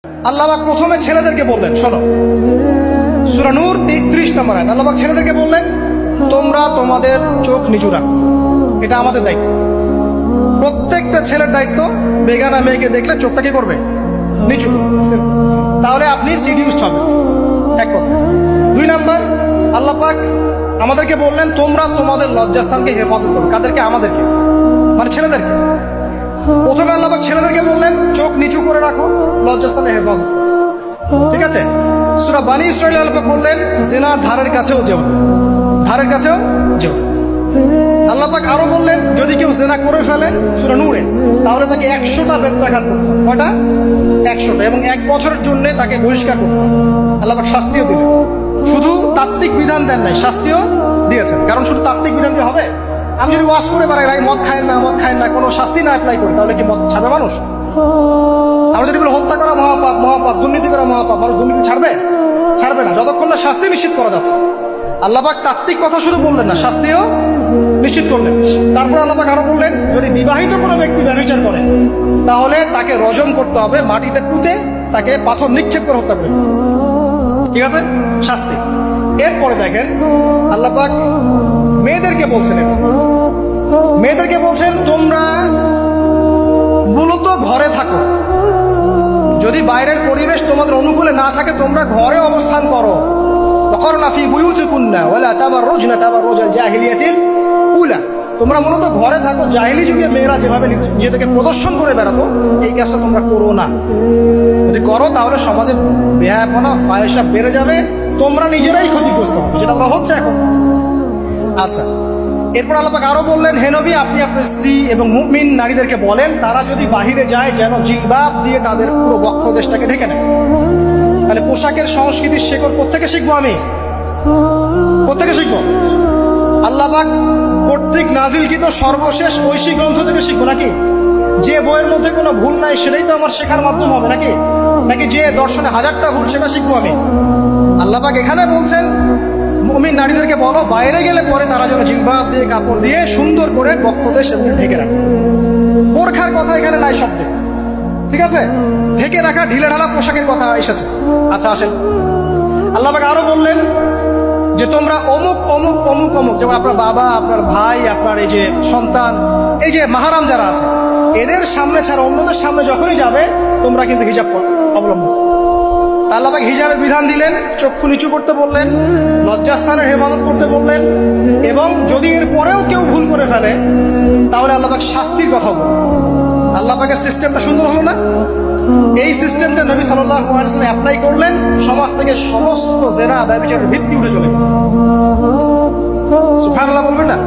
আল্লাহ পাক প্রথমে ছেলেদেরকে বললেন, শোনো সূরা নূর 30 নম্বর আয়াত। আল্লাহ পাক ছেলেদেরকে বললেন, তোমরা তোমাদের চোখ নিচু রাখো, এটা আমাদের দায়িত্ব। প্রত্যেকটা ছেলের দায়িত্ব বেগানা মেয়েকে দেখলে চোখটা কি করবে? নিচু। তাহলে আপনি সিডিউসড হবেন, এক কথা। 2 নাম্বার, আল্লাহ পাক আমাদেরকে বললেন, তোমরা তোমাদের লজ্জাস্থানকে হেফাজত করো। কাদেরকে? আমাদেরকে, মানে ছেলেদেরকে। প্রথমে আল্লাহ পাক ছেলেদেরকে বললেন, চোখ নিচু করে রাখো, লজ্জাস্থানে হেফাজত করো। ঠিক আছে? সূরা বানী ইসরাঈল আল্লাহ পাক বললেন, জিনার ধারের কাছেও যেও না, ধারের কাছেও যেও। আল্লাহ পাক আরো বললেন, যদি কেউ জিনা করে ফেলে সূরা নূরে, তাহলে তাকে 100টা বেত্রাঘাত করতে হবে। কয়টা? 100টা, এবং 1 বছরের জন্য তাকে বহিষ্কার করতে হবে। আল্লাহ পাক শাস্তিও দিলেন, শুধু তাত্ত্বিক বিধান দেন নাই, শাস্তিও দিয়েছেন। কারণ শুধু তাত্ত্বিক বিধান দিয়ে হবে? আমি যদি ওয়াজ করে বেড়াই, ভাই মদ খায় না, মদ খায় না, কোনো শাস্তি না অ্যাপ্লাই করি, তাহলে কি মদ ছাড়বে মানুষ? আমরা যদি বলি হত্যা করা মহাপাপ, মহাপাপ, দুর্নীতি করা মহাপাপ, মানুষ দুর্নীতি ছাড়বে? ছাড়বে না, যতক্ষণ না শাস্তি নিশ্চিত করা যাচ্ছে। আল্লাহ পাক তাত্ত্বিক কথা শুধু বললেন না, শাস্তিও নিশ্চিত করলেন। তারপর আল্লাহ পাক আরো বললেন, যদি বিবাহিত কোনো ব্যক্তি ব্যভিচার করে, তাহলে তাকে রজম করতে হবে, মাটিতে পুঁতে তাকে পাথর নিক্ষেপ করে হত্যা করে। ঠিক আছে? শাস্তি। এরপরে দেখেন আল্লাহ পাক মেয়েদেরকে বলছেন, মেয়েদেরকে বলছেন, তোমরা মূলত ঘরে থাকো। যদি বাইরের পরিবেশ তোমাদের অনুকূলে না থাকে, তোমরা ঘরে অবস্থান করো। ওয়াকরনা ফি বুয়ুতিকুন্না ওয়ালা তাবাররুজনা তাবাররুজাল জাহিলিয়াতিল উলা। তোমরা মূলত ঘরে থাকো। জাহিলি যুগে মেয়েরা যেভাবে নিজেদেরকে প্রদর্শন করে বেড়াতো, এই কাজটা তোমরা করো না। যদি করো তাহলে সমাজে বেহায়াপনা, ফায়সা বেড়ে যাবে, তোমরা নিজেরাই ক্ষতিগ্রস্ত হবে, যেটা ওরা হচ্ছে এখন। আচ্ছা, এরপর আল্লাহ পাক আরো বললেন, হে নবী, আপনি আপনার স্ত্রী এবং মুমিন নারীদেরকে বলেন, তারা যদি বাহিরে যায় যেন জিলবাব দিয়ে তাদের পুরো বক্ষদেশটাকে ঢেকে নেয়। তাহলে পোশাকের সংস্কৃতির শেকড় কোত্থেকে শিখবো? আমি কোত্থেকে শিখবো? আল্লাহ পাক কর্তৃক নাজিলকৃত সর্বশেষ ঐশী গ্রন্থ থেকে শিখবো নাকি? যে বইয়ের মধ্যে কোনো ভুল নাই সেটাই তো আমার শেখার মাধ্যম হবে নাকি? নাকি যে দর্শনে 1000টা ভুল সেটা শিখবো আমি? আল্লাহ পাক এখানে বলছেন, মুমিন নারীদেরকে বলো, বাইরে গেলে পরে তারা যেন জিলবাব দিয়ে, কাপড় দিয়ে সুন্দর করে বক্ষদেশ ঢেকে রাখে। বোরখার কথা এখানে নাই শব্দে। ঠিক আছে? ঢেকে রাখা ঢিলে ঢালা পোশাকের কথা এসেছে। আচ্ছা, আসেন, আল্লাহ পাক আরো বললেন যে তোমরা অমুক অমুক অমুক অমুক, যেমন আপনার বাবা, আপনার ভাই, আপনার এই যে সন্তান, এই যে মাহারাম যারা আছে, এদের সামনে ছাড়া অন্যদের সামনে যখনই যাবে, তোমরা কিন্তু হিজাব অবলম্বন। আল্লাহ পাক হিজাবের বিধান দিলেন, চক্ষু নিচু করতে বললেন, লজ্জাস্থানের হেফাজত করতে বললেন, এবং যদি এর পরেও কেউ ভুল করে ফেলে, তাহলে আল্লাহ পাক শাস্তির কথা বললেন। আল্লাহ পাকের সিস্টেমটা সুন্দর হলো না? এই সিস্টেমটা নবী সাল্লাল্লাহু আলাইহি ওয়াসাল্লাম অ্যাপ্লাই করলেন, সমাজ থেকে সমস্ত জেনা ব্যভিচারের ভিত্তি উঠে চলে। সুবহানাল্লাহ বলবেন না?